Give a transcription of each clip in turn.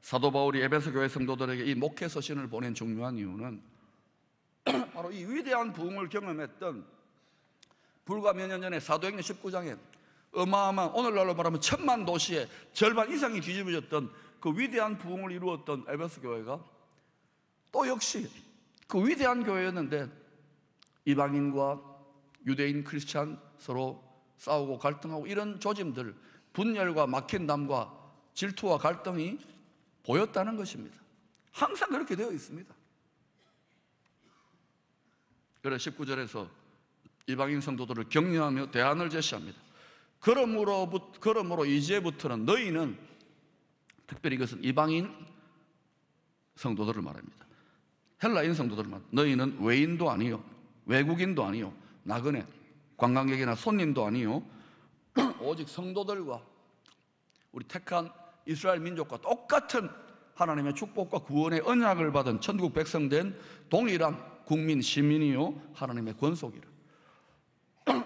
사도 바울이 에베소 교회 성도들에게 이 목회 서신을 보낸 중요한 이유는 바로 이 위대한 부흥을 경험했던 불과 몇 년 전에 사도행전 19장에 어마어마한, 오늘날로 말하면 1000만 도시의 절반 이상이 뒤집어졌던 그 위대한 부흥을 이루었던 에베소 교회가 또 역시 그 위대한 교회였는데 이방인과 유대인 크리스찬 서로 싸우고 갈등하고 이런 조짐들, 분열과 막힌 담과 질투와 갈등이 보였다는 것입니다. 항상 그렇게 되어 있습니다. 그래서 19절에서 이방인 성도들을 격려하며 대안을 제시합니다. 그러므로 이제부터는 너희는, 특별히 이것은 이방인 성도들을 말합니다. 헬라인 성도들을 말합니다. 너희는 외인도 아니요 외국인도 아니요 나그네 관광객이나 손님도 아니요 오직 성도들과 우리 택한 이스라엘 민족과 똑같은 하나님의 축복과 구원의 언약을 받은 천국 백성된 동일한 국민 시민이요 하나님의 권속이라.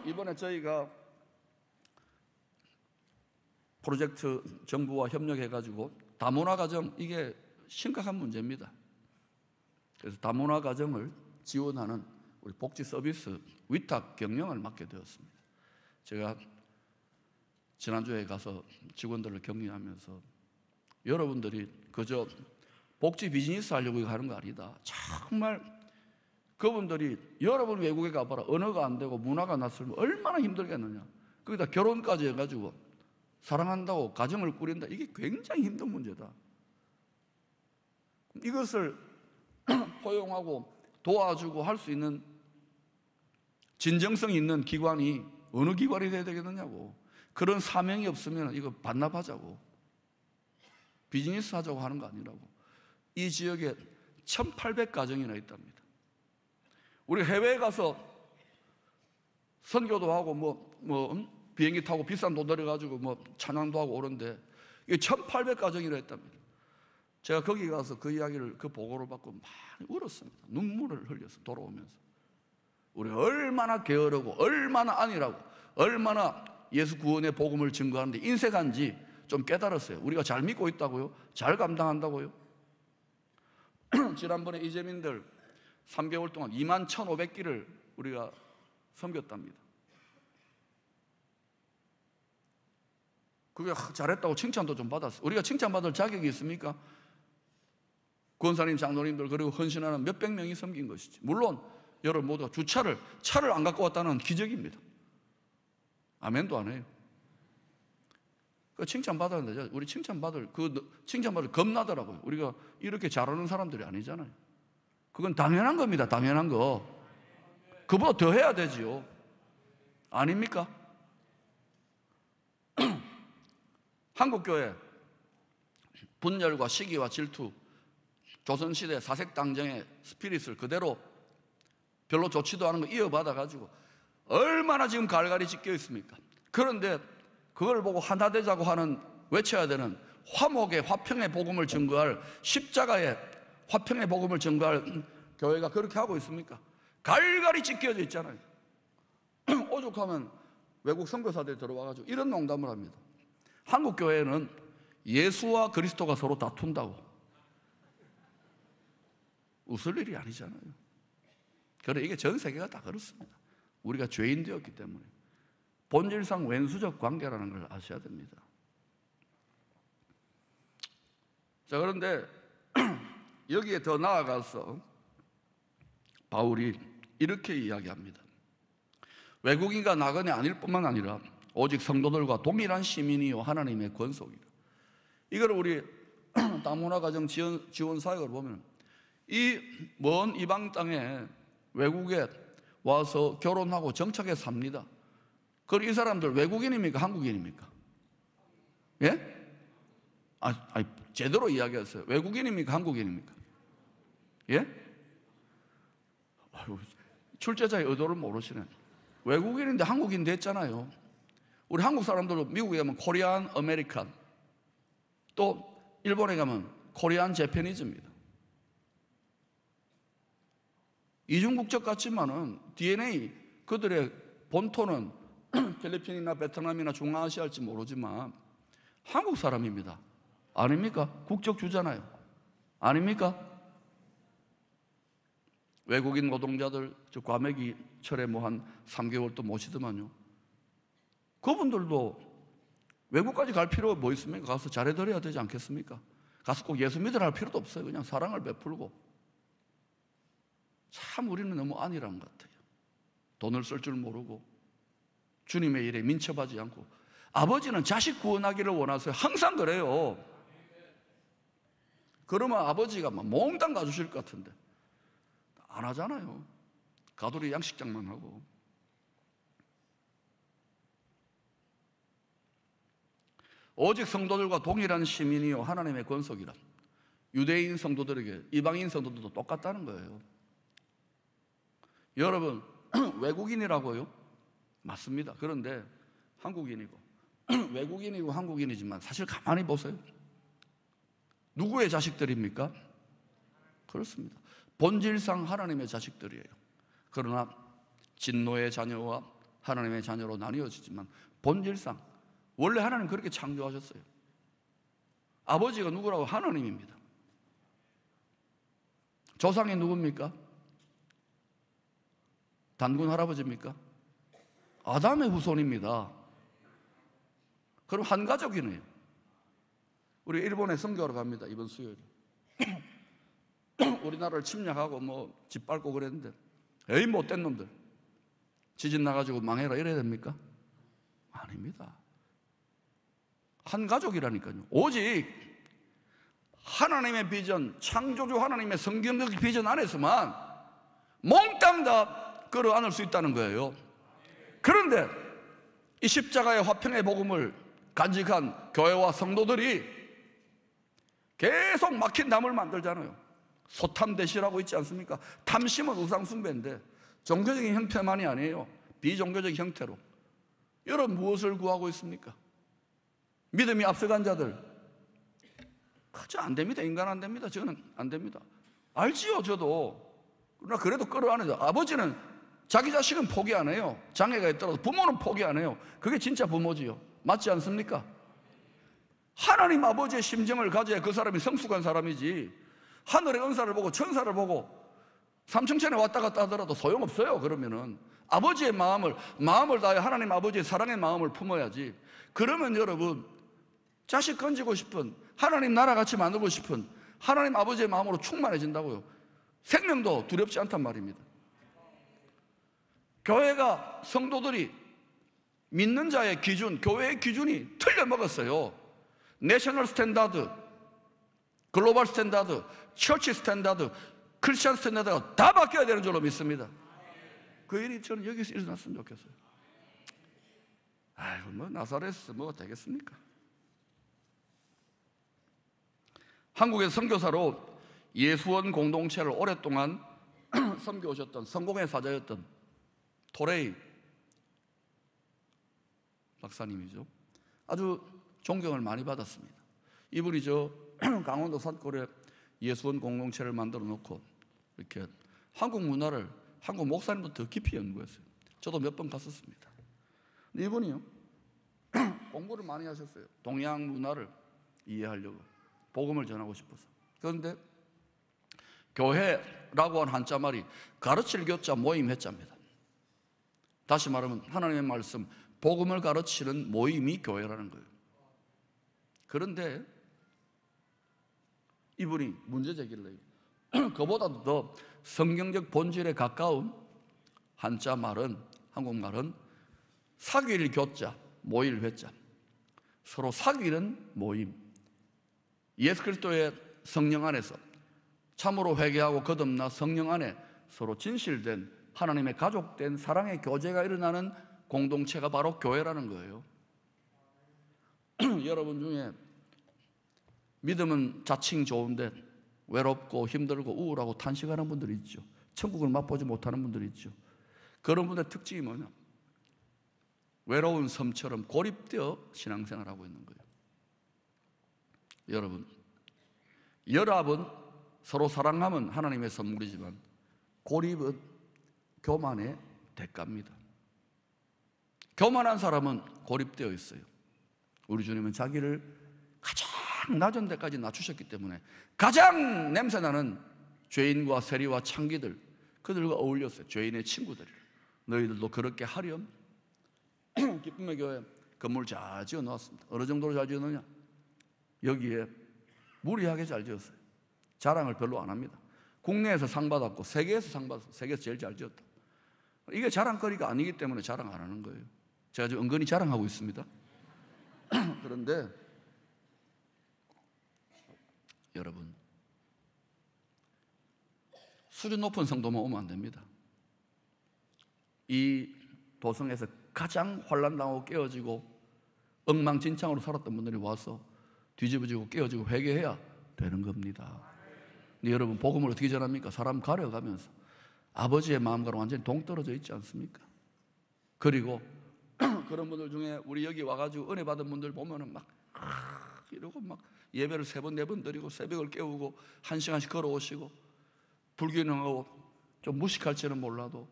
이번에 저희가 프로젝트 정부와 협력해가지고 다문화 가정, 이게 심각한 문제입니다. 그래서 다문화 가정을 지원하는 우리 복지 서비스 위탁 경영을 맡게 되었습니다. 제가 지난주에 가서 직원들을 격려하면서 여러분들이 그저 복지 비즈니스 하려고 하는 거 아니다. 정말 그분들이 여러분 외국에 가봐라. 언어가 안 되고 문화가 낯설면 얼마나 힘들겠느냐. 거기다 결혼까지 해가지고 사랑한다고 가정을 꾸린다. 이게 굉장히 힘든 문제다. 이것을 포용하고 도와주고 할 수 있는 진정성 있는 기관이 어느 기관이 돼야 되겠느냐고. 그런 사명이 없으면 이거 반납하자고, 비즈니스 하자고 하는 거 아니라고. 이 지역에 1800가정이나 있답니다. 우리 해외에 가서 선교도 하고 비행기 타고 비싼 돈 들여가지고 찬양도 하고 오는데 이게 1800가정이나 있답니다. 제가 거기 가서 그 이야기를, 그 보고를 받고 많이 울었습니다. 눈물을 흘려서 돌아오면서. 우리 얼마나 게으르고 얼마나 아니라고, 얼마나 예수 구원의 복음을 증거하는데 인색한지 좀 깨달았어요. 우리가 잘 믿고 있다고요? 잘 감당한다고요? 지난번에 이재민들 3개월 동안 21,500기를 우리가 섬겼답니다. 그게 잘했다고 칭찬도 좀 받았어요. 우리가 칭찬받을 자격이 있습니까? 권사님, 장로님들 그리고 헌신하는 몇백 명이 섬긴 것이지. 물론 여러분 모두가 차를 안 갖고 왔다는 기적입니다. 아멘도 안 해요. 그 칭찬받았는데 우리 칭찬받을 겁나더라고요. 우리가 이렇게 잘하는 사람들이 아니잖아요. 그건 당연한 겁니다. 당연한 거. 그보다 더 해야 되지요. 아닙니까? 한국교회 분열과 시기와 질투, 조선시대 사색당정의 스피릿을 그대로 별로 좋지도 않은 거 이어받아가지고 얼마나 지금 갈갈이 찢겨 있습니까? 그런데 그걸 보고 하나 되자고 하는, 외쳐야 되는 화목의 화평의 복음을 증거할, 십자가의 화평의 복음을 증거할 교회가 그렇게 하고 있습니까? 갈갈이 찢겨져 있잖아요. 오죽하면 외국 선교사들이 들어와가지고 이런 농담을 합니다. 한국 교회는 예수와 그리스도가 서로 다툰다고. 웃을 일이 아니잖아요. 그래, 이게 전 세계가 다 그렇습니다. 우리가 죄인 되었기 때문에. 본질상 왼수적 관계라는 걸 아셔야 됩니다. 자, 그런데 여기에 더 나아가서 바울이 이렇게 이야기합니다. 외국인과 나그네 아닐 뿐만 아니라 오직 성도들과 동일한 시민이요 하나님의 권속이라. 이걸 우리 다문화 가정 지원 사역을 보면 이 먼 이방 땅에 외국에 와서 결혼하고 정착해서 삽니다. 그럼 이 사람들 외국인입니까? 한국인입니까? 예? 제대로 이야기하세요. 외국인입니까? 한국인입니까? 예? 출제자의 의도를 모르시네. 외국인인데 한국인 됐잖아요. 우리 한국 사람들도 미국에 가면 코리안 아메리칸, 또 일본에 가면 코리안 재패니즈입니다. 이중국적 같지만은 DNA, 그들의 본토는 필리핀이나 베트남이나 중앙아시아일지 모르지만 한국 사람입니다. 아닙니까? 국적 주잖아요. 아닙니까? 외국인 노동자들 저 과메기 철에 뭐 한 3개월 또 모시더만요. 그분들도 외국까지 갈 필요가 뭐 있습니까? 가서 잘해드려야 되지 않겠습니까? 가서 꼭 예수 믿으라 할 필요도 없어요. 그냥 사랑을 베풀고. 참 우리는 너무 안일한 것 같아요. 돈을 쓸 줄 모르고 주님의 일에 민첩하지 않고. 아버지는 자식 구원하기를 원하세요. 항상 그래요. 그러면 아버지가 막 몽땅 가주실 것 같은데 안 하잖아요. 가돌이 양식장만 하고. 오직 성도들과 동일한 시민이요 하나님의 권속이라. 유대인 성도들에게 이방인 성도들도 똑같다는 거예요. 여러분 외국인이라고요? 맞습니다. 그런데 한국인이고 외국인이고 한국인이지만 사실 가만히 보세요. 누구의 자식들입니까? 그렇습니다. 본질상 하나님의 자식들이에요. 그러나 진노의 자녀와 하나님의 자녀로 나뉘어지지만 본질상 원래 하나님 그렇게 창조하셨어요. 아버지가 누구라고? 하나님입니다. 조상이 누굽니까? 단군 할아버지입니까? 아담의 후손입니다. 그럼 한 가족이네요. 우리 일본에 선교하러 갑니다. 이번 수요일에. 우리나라를 침략하고 뭐 짓밟고 그랬는데 에이 못된 놈들 지진 나가지고 망해라 이래야 됩니까? 아닙니다. 한 가족이라니까요. 오직 하나님의 비전, 창조주 하나님의 성경적 비전 안에서만 몽땅 다 끌어안을 수 있다는 거예요. 그런데 이 십자가의 화평의 복음을 간직한 교회와 성도들이 계속 막힌 담을 만들잖아요. 소탐대실하고 있지 않습니까? 탐심은 우상숭배인데 종교적인 형태만이 아니에요. 비종교적 형태로. 여러분 무엇을 구하고 있습니까? 믿음이 앞서간 자들 그저 안 됩니다. 인간 안 됩니다. 저는 안 됩니다. 알지요 저도. 그러나 그래도 끌어안아요. 아버지는 자기 자식은 포기 안 해요. 장애가 있더라도 부모는 포기 안 해요. 그게 진짜 부모지요. 맞지 않습니까? 하나님 아버지의 심정을 가져야 그 사람이 성숙한 사람이지. 하늘의 은사를 보고 천사를 보고 삼층천에 왔다 갔다 하더라도 소용없어요. 그러면은 아버지의 마음을 다해 하나님 아버지의 사랑의 마음을 품어야지. 그러면 여러분 자식 건지고 싶은 하나님 나라 같이 만들고 싶은 하나님 아버지의 마음으로 충만해진다고요. 생명도 두렵지 않단 말입니다. 교회가 성도들이 믿는 자의 기준, 교회의 기준이 틀려먹었어요. 내셔널 스탠다드, 글로벌 스탠다드, 처치 스탠다드, 크리스천 스탠다드가 다 바뀌어야 되는 줄로 믿습니다. 그 일이 저는 여기서 일어났으면 좋겠어요. 아이고 뭐 나사렛에서 뭐가 되겠습니까? 한국의 선교사로 예수원 공동체를 오랫동안 섬겨오셨던 성공의 사자였던 토레이 박사님이죠. 아주 존경을 많이 받았습니다. 이분이 저 강원도 산골에 예수원 공동체를 만들어 놓고 이렇게 한국 문화를 한국 목사님도 더 깊이 연구했어요. 저도 몇 번 갔었습니다. 근데 이분이요 공부를 많이 하셨어요. 동양 문화를 이해하려고 복음을 전하고 싶어서. 그런데 교회라고 한 한자말이 가르칠 교자 모임 해자입니다. 다시 말하면 하나님의 말씀 복음을 가르치는 모임이 교회라는 거예요. 그런데 이분이 문제 제기를 해요. 그보다도 더 성경적 본질에 가까운 한자 말은 한국말은 사귈 교자 모일 회자. 서로 사귀는 모임. 예수 그리스도의 성령 안에서 참으로 회개하고 거듭나 성령 안에 서로 진실된 하나님의 가족된 사랑의 교제가 일어나는 공동체가 바로 교회라는 거예요. 여러분 중에 믿음은 자칭 좋은데 외롭고 힘들고 우울하고 탄식하는 분들이 있죠. 천국을 맛보지 못하는 분들이 있죠. 그런 분들의 특징이 뭐냐? 외로운 섬처럼 고립되어 신앙생활하고 있는 거예요. 여러분, 열합은 서로 사랑하면 하나님의 선물이지만 고립은 교만의 대가입니다. 교만한 사람은 고립되어 있어요. 우리 주님은 자기를 가장 가장 낮은 데까지 낮추셨기 때문에 가장 냄새나는 죄인과 세리와 창기들, 그들과 어울렸어요. 죄인의 친구들이. 너희들도 그렇게 하렴. 기쁨의 교회 건물 잘 지어 놓았습니다. 어느 정도로 잘 지어 놓냐? 여기에 무리하게 잘 지었어요. 자랑을 별로 안 합니다. 국내에서 상 받았고 세계에서 상 받았어요. 세계에서 제일 잘 지었다. 이게 자랑거리가 아니기 때문에 자랑 안 하는 거예요. 제가 지금 은근히 자랑하고 있습니다. 그런데 여러분, 수준 높은 성도만 오면 안 됩니다. 이 도성에서 가장 환난당하고 깨어지고 엉망진창으로 살았던 분들이 와서 뒤집어지고 깨어지고 회개해야 되는 겁니다. 근데 여러분, 복음을 어떻게 전합니까? 사람 가려가면서 아버지의 마음과는 완전히 동떨어져 있지 않습니까? 그리고 그런 분들 중에 우리 여기 와가지고 은혜 받은 분들 보면은 막 이러고 막 예배를 3번 4번 드리고 새벽을 깨우고 1시간씩 걸어오시고 불균형하고 좀 무식할지는 몰라도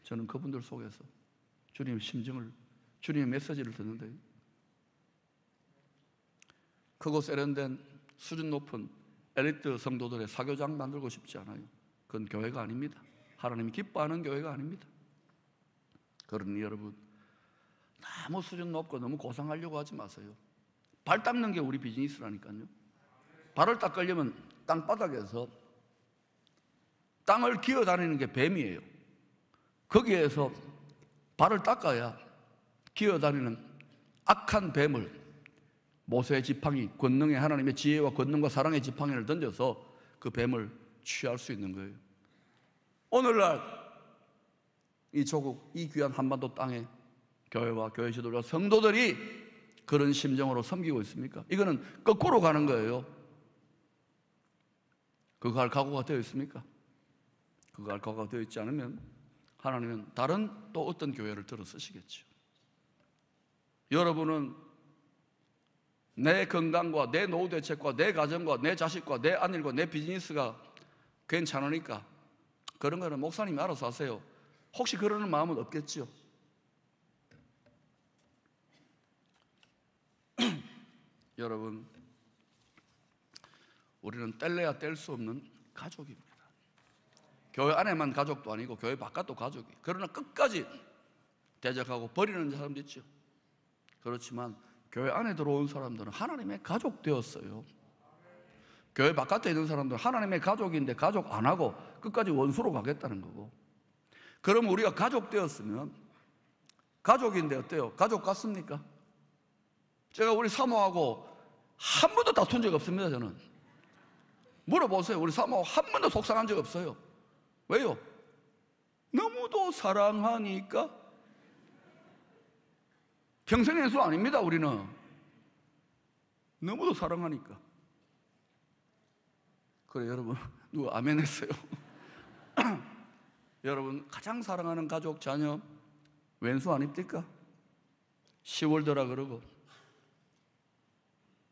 저는 그분들 속에서 주님의 심정을, 주님의 메시지를 듣는데, 크고 세련된 수준 높은 엘리트 성도들의 사교장 만들고 싶지 않아요. 그건 교회가 아닙니다. 하나님이 기뻐하는 교회가 아닙니다. 그러니 여러분, 너무 수준 높고 너무 고상하려고 하지 마세요. 발 닦는 게 우리 비즈니스라니까요. 발을 닦으려면 땅바닥에서 땅을 기어다니는 게 뱀이에요. 거기에서 발을 닦아야 기어다니는 악한 뱀을, 모세의 지팡이, 권능의 하나님의 지혜와 권능과 사랑의 지팡이를 던져서 그 뱀을 취할 수 있는 거예요. 오늘날 이 조국, 이 귀한 한반도 땅에 교회와 교회 지도자 성도들이 그런 심정으로 섬기고 있습니까? 이거는 거꾸로 가는 거예요. 그거 할 각오가 되어 있습니까? 그거 할 각오가 되어 있지 않으면 하나님은 다른 또 어떤 교회를 들어 쓰시겠죠. 여러분은 내 건강과 내 노후 대책과 내 가정과 내 자식과 내 아들과 내 비즈니스가 괜찮으니까 그런 거는 목사님이 알아서 하세요. 혹시 그러는 마음은 없겠지요? 여러분, 우리는 뗄래야 뗄 수 없는 가족입니다. 교회 안에만 가족도 아니고 교회 바깥도 가족이. 그러나 끝까지 대적하고 버리는 사람도 있죠. 그렇지만 교회 안에 들어온 사람들은 하나님의 가족 되었어요. 교회 바깥에 있는 사람들은 하나님의 가족인데 가족 안 하고 끝까지 원수로 가겠다는 거고. 그럼 우리가 가족 되었으면, 가족인데 어때요? 가족 같습니까? 제가 우리 사모하고 한 번도 다툰 적 없습니다. 저는 물어보세요. 우리 사모하고 한 번도 속상한 적 없어요. 왜요? 너무도 사랑하니까. 평생 연수 아닙니다. 우리는 너무도 사랑하니까. 그래, 여러분, 누가 아멘 했어요? 여러분, 가장 사랑하는 가족, 자녀 왼수 아닙니까? 10월더라 그러고.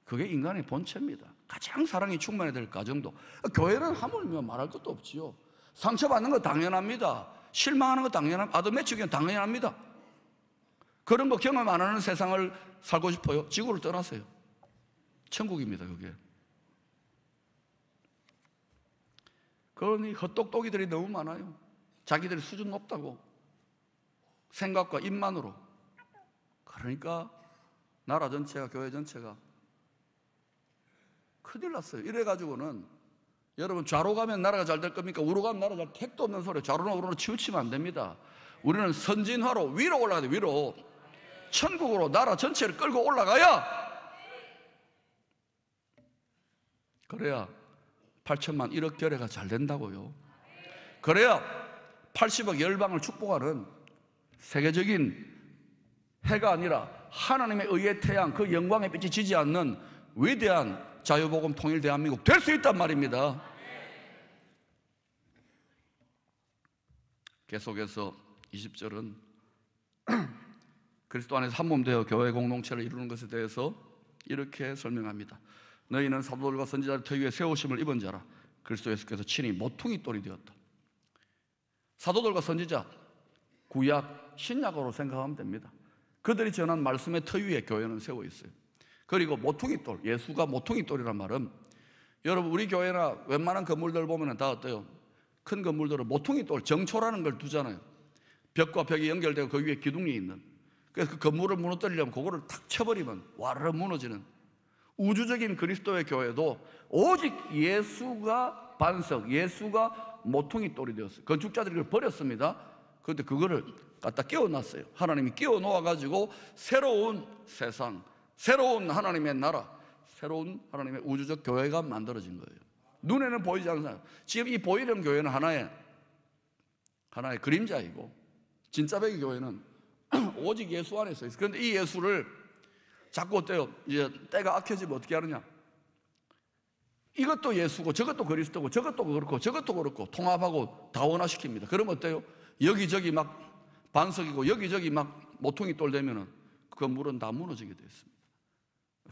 그게 인간의 본체입니다. 가장 사랑이 충만해야 될 가정도. 교회는 하물며 말할 것도 없지요. 상처받는 거 당연합니다. 실망하는 거 당연합니다. 아도매치기는 당연합니다. 그런 거 경험 안 하는 세상을 살고 싶어요? 지구를 떠나세요. 천국입니다, 그게. 그러니 헛똑똑이들이 너무 많아요. 자기들이 수준 높다고 생각과 입만으로. 그러니까 나라 전체가, 교회 전체가 큰일 났어요. 이래가지고는 여러분, 좌로 가면 나라가 잘 될 겁니까? 우로 가면 나라 잘, 택도 없는 소리. 좌로나 우로나 치우치면 안 됩니다. 우리는 선진화로 위로 올라가야 돼. 위로 천국으로 나라 전체를 끌고 올라가야, 그래야 8천만 1억 결례가 잘 된다고요. 그래야 80억 열방을 축복하는 세계적인 해가 아니라 하나님의 의의 태양, 그 영광의 빛이 지지 않는 위대한 자유복음 통일 대한민국 될 수 있단 말입니다. 계속해서 20절은 그리스도 안에서 한 몸 되어 교회 공동체를 이루는 것에 대해서 이렇게 설명합니다. 너희는 사도들과 선지자의 터 위에 세우심을 입은 자라. 그리스도 예수께서 친히 모퉁이 돌이 되었다. 사도들과 선지자, 구약, 신약으로 생각하면 됩니다. 그들이 전한 말씀의 터 위에 교회는 세워 있어요. 그리고 모퉁이돌, 예수가 모퉁이돌이란 말은, 여러분 우리 교회나 웬만한 건물들 보면 다 어때요? 큰 건물들은 모퉁이돌, 정초라는 걸 두잖아요. 벽과 벽이 연결되고 그 위에 기둥이 있는. 그래서 그 건물을 무너뜨리려면 그거를 탁 쳐버리면 와르르 무너지는, 우주적인 그리스도의 교회도 오직 예수가 반석, 예수가 모퉁이돌이 되었어요. 건축자들이 그걸 버렸습니다. 그런데 그거를 갖다 끼워놨어요. 하나님이 끼워 놓아가지고 새로운 세상, 새로운 하나님의 나라, 새로운 하나님의 우주적 교회가 만들어진 거예요. 눈에는 보이지 않아요. 지금 이 보이는 교회는 하나의 그림자이고, 진짜 백의 교회는 오직 예수 안에 서 있어요. 그런데 이 예수를 자꾸 어때요? 이제 때가 악해지면 어떻게 하느냐? 이것도 예수고 저것도 그리스도고 저것도 그렇고 저것도 그렇고 통합하고 다원화시킵니다. 그러면 어때요? 여기저기 막 반석이고 여기저기 막 모퉁이돌 되면은 그 건물은 다 무너지게 되어 있습니다.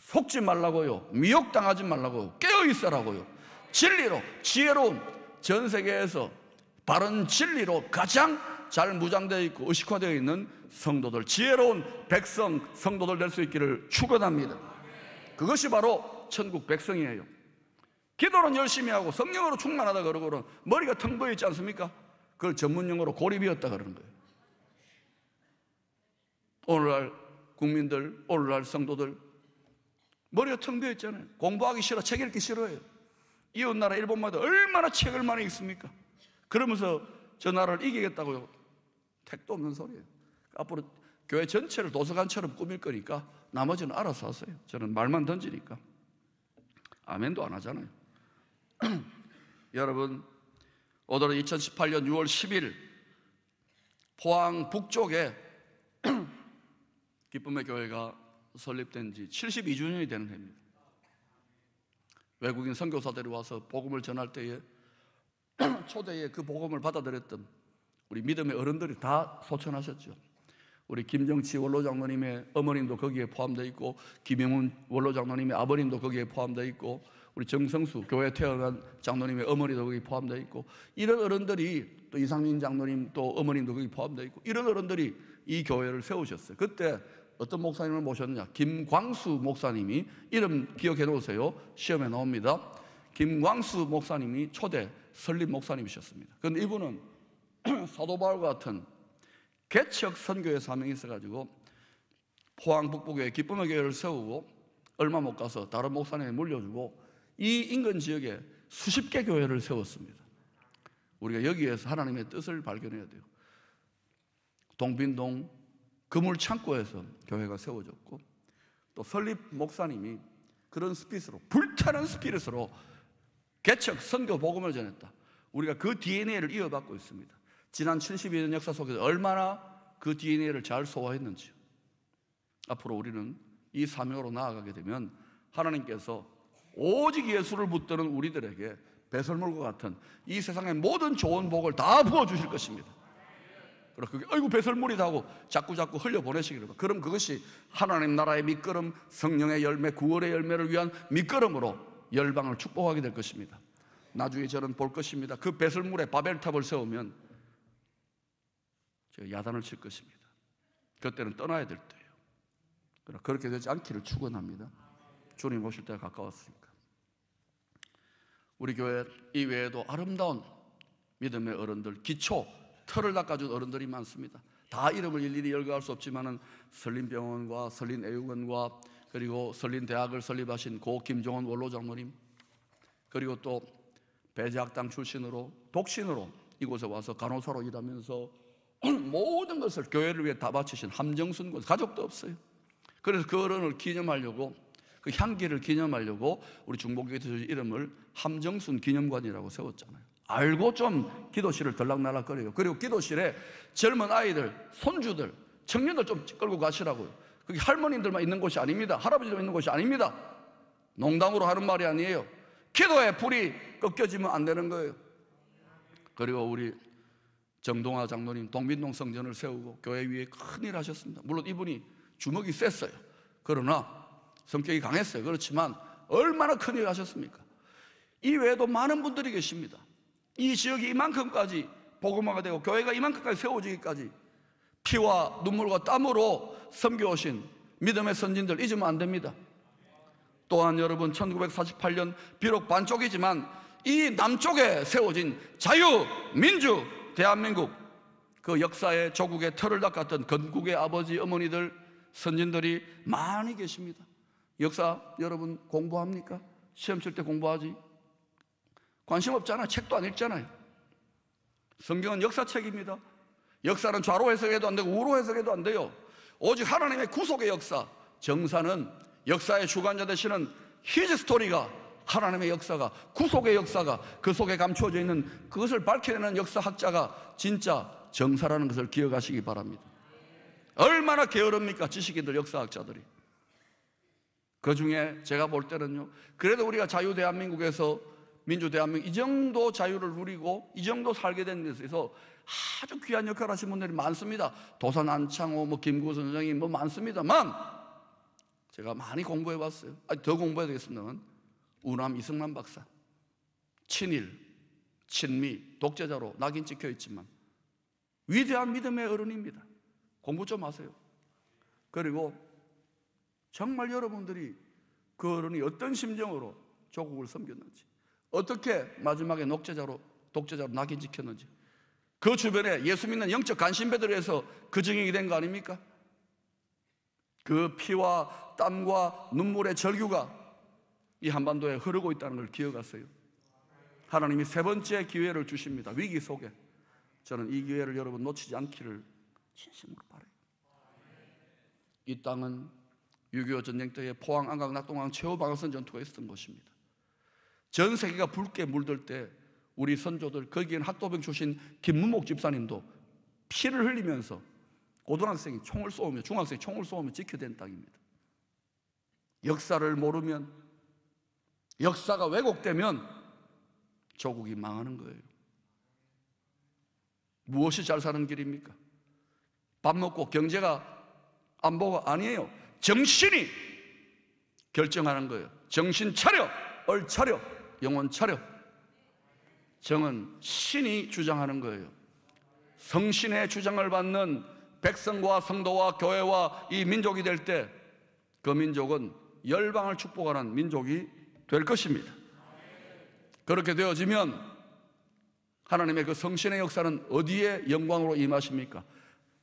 속지 말라고요. 미혹당하지 말라고요. 깨어있으라고요. 진리로, 지혜로운, 전 세계에서 바른 진리로 가장 잘 무장되어 있고 의식화되어 있는 성도들, 지혜로운 백성, 성도들 될 수 있기를 축원합니다. 그것이 바로 천국 백성이에요. 기도는 열심히 하고 성령으로 충만하다 그러고는 머리가 텅 비어 있지 않습니까? 그걸 전문용어로 고리비었다 그러는 거예요. 오늘날 국민들, 오늘날 성도들 머리가 텅 비어 있잖아요. 공부하기 싫어, 책 읽기 싫어해요. 이웃나라 일본마다 얼마나 책을 많이 읽습니까? 그러면서 저 나라를 이기겠다고요. 택도 없는 소리예요. 앞으로 교회 전체를 도서관처럼 꾸밀 거니까 나머지는 알아서 하세요. 저는 말만 던지니까 아멘도 안 하잖아요. 여러분, 오늘은 2018년 6월 10일 포항 북쪽에 기쁨의 교회가 설립된 지 72주년이 되는 해입니다. 외국인 선교사들이 와서 복음을 전할 때에 초대에 그 복음을 받아들였던 우리 믿음의 어른들이 다 소천하셨죠. 우리 김정치 원로장로님의 어머님도 거기에 포함되어 있고, 김영훈 원로장로님의 아버님도 거기에 포함되어 있고, 우리 정성수 교회 태어난 장로님의 어머니도 거기 포함되어 있고, 이런 어른들이, 또 이상민 장로님 또 어머님도 거기 포함되어 있고, 이런 어른들이 이 교회를 세우셨어요. 그때 어떤 목사님을 모셨느냐? 김광수 목사님이, 이름 기억해 놓으세요. 시험에 나옵니다. 김광수 목사님이 초대 설립 목사님이셨습니다. 그런데 이분은 사도 바울과 같은 개척 선교의 사명이 있어가지고 포항 북부교회 기쁨의 교회를 세우고 얼마 못 가서 다른 목사님에 물려주고 이 인근 지역에 수십 개 교회를 세웠습니다. 우리가 여기에서 하나님의 뜻을 발견해야 돼요. 동빈동 그물창고에서 교회가 세워졌고, 또 설립 목사님이 그런 스피릿으로, 불타는 스피릿으로 개척 선교 복음을 전했다. 우리가 그 DNA를 이어받고 있습니다. 지난 72년 역사 속에서 얼마나 그 DNA를 잘 소화했는지요. 앞으로 우리는 이 사명으로 나아가게 되면 하나님께서 오직 예수를 붙드는 우리들에게 배설물과 같은 이 세상의 모든 좋은 복을 다 부어주실 것입니다. 그럼 그게 아이고 배설물이다 하고 자꾸 흘려보내시기를 바랍니다. 그럼 그것이 하나님 나라의 밑거름, 성령의 열매, 구원의 열매를 위한 밑거름으로 열방을 축복하게 될 것입니다. 나중에 저는 볼 것입니다. 그 배설물에 바벨탑을 세우면 제가 야단을 칠 것입니다. 그때는 떠나야 될 때예요. 그러나 그렇게 되지 않기를 축원합니다. 주님 오실 때가 가까웠으니까. 우리 교회 이외에도 아름다운 믿음의 어른들, 기초 틀을 닦아준 어른들이 많습니다. 다 이름을 일일이 열거할 수 없지만은 설린병원과 설린애육원과 그리고 설린대학을 설립하신 고 김종원 원로장로님, 그리고 또 배제학당 출신으로 독신으로 이곳에 와서 간호사로 일하면서 모든 것을 교회를 위해 다 바치신 함정순 군, 가족도 없어요. 그래서 그 어른을 기념하려고, 그 향기를 기념하려고 우리 중보기도 이름을 함정순 기념관이라고 세웠잖아요. 알고 좀 기도실을 들락날락거려요. 그리고 기도실에 젊은 아이들, 손주들, 청년들 좀 끌고 가시라고요. 그게 할머님들만 있는 곳이 아닙니다. 할아버지들만 있는 곳이 아닙니다. 농담으로 하는 말이 아니에요. 기도의 불이 꺾여지면 안 되는 거예요. 그리고 우리 정동아 장로님 동빈동 성전을 세우고 교회 위에 큰일 하셨습니다. 물론 이분이 주먹이 셌어요. 그러나 성격이 강했어요. 그렇지만 얼마나 큰일 하셨습니까? 이 외에도 많은 분들이 계십니다. 이 지역이 이만큼까지 복음화가 되고 교회가 이만큼까지 세워지기까지 피와 눈물과 땀으로 섬겨오신 믿음의 선진들 잊으면 안 됩니다. 또한 여러분, 1948년 비록 반쪽이지만 이 남쪽에 세워진 자유민주 대한민국, 그 역사의 조국의 틀을 닦았던 건국의 아버지 어머니들, 선진들이 많이 계십니다. 역사 여러분 공부합니까? 시험 칠 때 공부하지? 관심 없잖아요. 책도 안 읽잖아요. 성경은 역사책입니다. 역사는 좌로 해석해도 안 되고 우로 해석해도 안 돼요. 오직 하나님의 구속의 역사, 정사는 역사의 주관자 되시는 히즈 스토리가, 하나님의 역사가, 구속의 역사가 그 속에 감추어져 있는 그것을 밝혀내는 역사학자가 진짜 정사라는 것을 기억하시기 바랍니다. 얼마나 게으릅니까, 지식인들, 역사학자들이. 그 중에 제가 볼 때는요, 그래도 우리가 자유 대한민국에서, 민주 대한민국, 이 정도 자유를 누리고 이 정도 살게 된 데서 아주 귀한 역할을 하신 분들이 많습니다. 도산 안창호, 김구 선생님 많습니다만, 제가 많이 공부해 봤어요. 더 공부해야 되겠습니다만, 우남 이승만 박사, 친일, 친미, 독재자로 낙인 찍혀 있지만 위대한 믿음의 어른입니다. 공부 좀 하세요. 그리고 정말 여러분들이 그 어른이 어떤 심정으로 조국을 섬겼는지, 어떻게 마지막에 독재자로 낙인 찍혔는지, 그 주변에 예수 믿는 영적 간신배들에 의해서 그 증인이 된 거 아닙니까? 그 피와 땀과 눈물의 절규가 이 한반도에 흐르고 있다는 걸 기억하세요. 하나님이 세 번째 기회를 주십니다. 위기 속에. 저는 이 기회를 여러분 놓치지 않기를 진심으로 바라요. 이 땅은 6.25 전쟁 때에 포항, 안강, 낙동강 최후 방어선 전투가 있었던 곳입니다. 전 세계가 붉게 물들 때 우리 선조들, 거기에는 학도병 출신 김문목 집사님도 피를 흘리면서 고등학생이 총을 쏘며, 중학생이 총을 쏘며 지켜낸 땅입니다. 역사를 모르면, 역사가 왜곡되면 조국이 망하는 거예요. 무엇이 잘 사는 길입니까? 밥 먹고 경제가 안보가 아니에요. 정신이 결정하는 거예요. 정신 차려, 얼 차려, 영혼 차려. 정은 신이 주장하는 거예요. 성신의 주장을 받는 백성과 성도와 교회와 이 민족이 될 때 그 민족은 열방을 축복하는 민족이 될 것입니다. 그렇게 되어지면 하나님의 그 성신의 역사는 어디에 영광으로 임하십니까?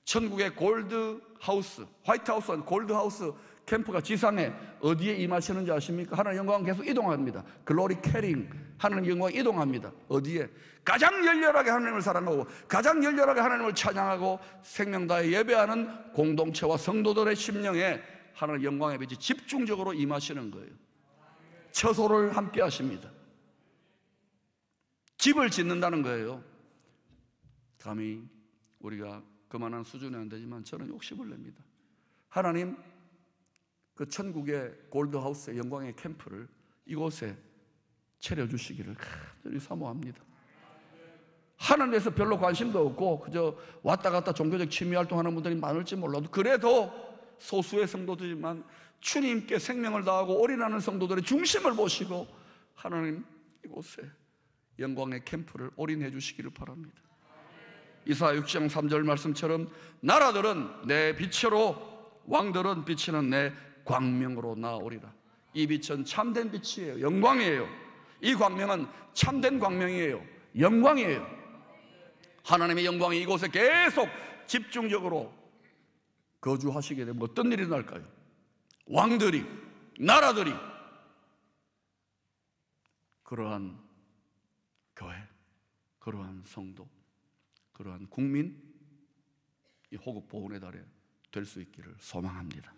천국의 골드하우스, 화이트하우스, 골드하우스 캠프가 지상에 어디에 임하시는지 아십니까? 하나님의 영광은 계속 이동합니다. 글로리 캐링, 하나님의 영광이 이동합니다. 어디에? 가장 열렬하게 하나님을 사랑하고 가장 열렬하게 하나님을 찬양하고 생명 다해 예배하는 공동체와 성도들의 심령에 하나님의 영광의 빛이 집중적으로 임하시는 거예요. 처소를 함께 하십니다. 집을 짓는다는 거예요. 감히 우리가 그만한 수준이 안 되지만 저는 욕심을 냅니다. 하나님 그 천국의 골드하우스의 영광의 캠프를 이곳에 차려주시기를 간절히 사모합니다. 하나님에서 별로 관심도 없고 그저 왔다 갔다 종교적 취미활동하는 분들이 많을지 몰라도, 그래도 소수의 성도들이지만 주님께 생명을 다하고 올인하는 성도들의 중심을 보시고 하나님 이곳에 영광의 캠프를 올인해 주시기를 바랍니다. 이사야 6장 3절 말씀처럼 나라들은 내 빛으로, 왕들은 비치는 내 광명으로 나오리라. 이 빛은 참된 빛이에요. 영광이에요. 이 광명은 참된 광명이에요. 영광이에요. 하나님의 영광이 이곳에 계속 집중적으로 거주하시게 되면 어떤 일이 날까요? 왕들이, 나라들이 그러한 교회, 그러한 성도, 그러한 국민, 이 호국 보훈의 달에 될 수 있기를 소망합니다.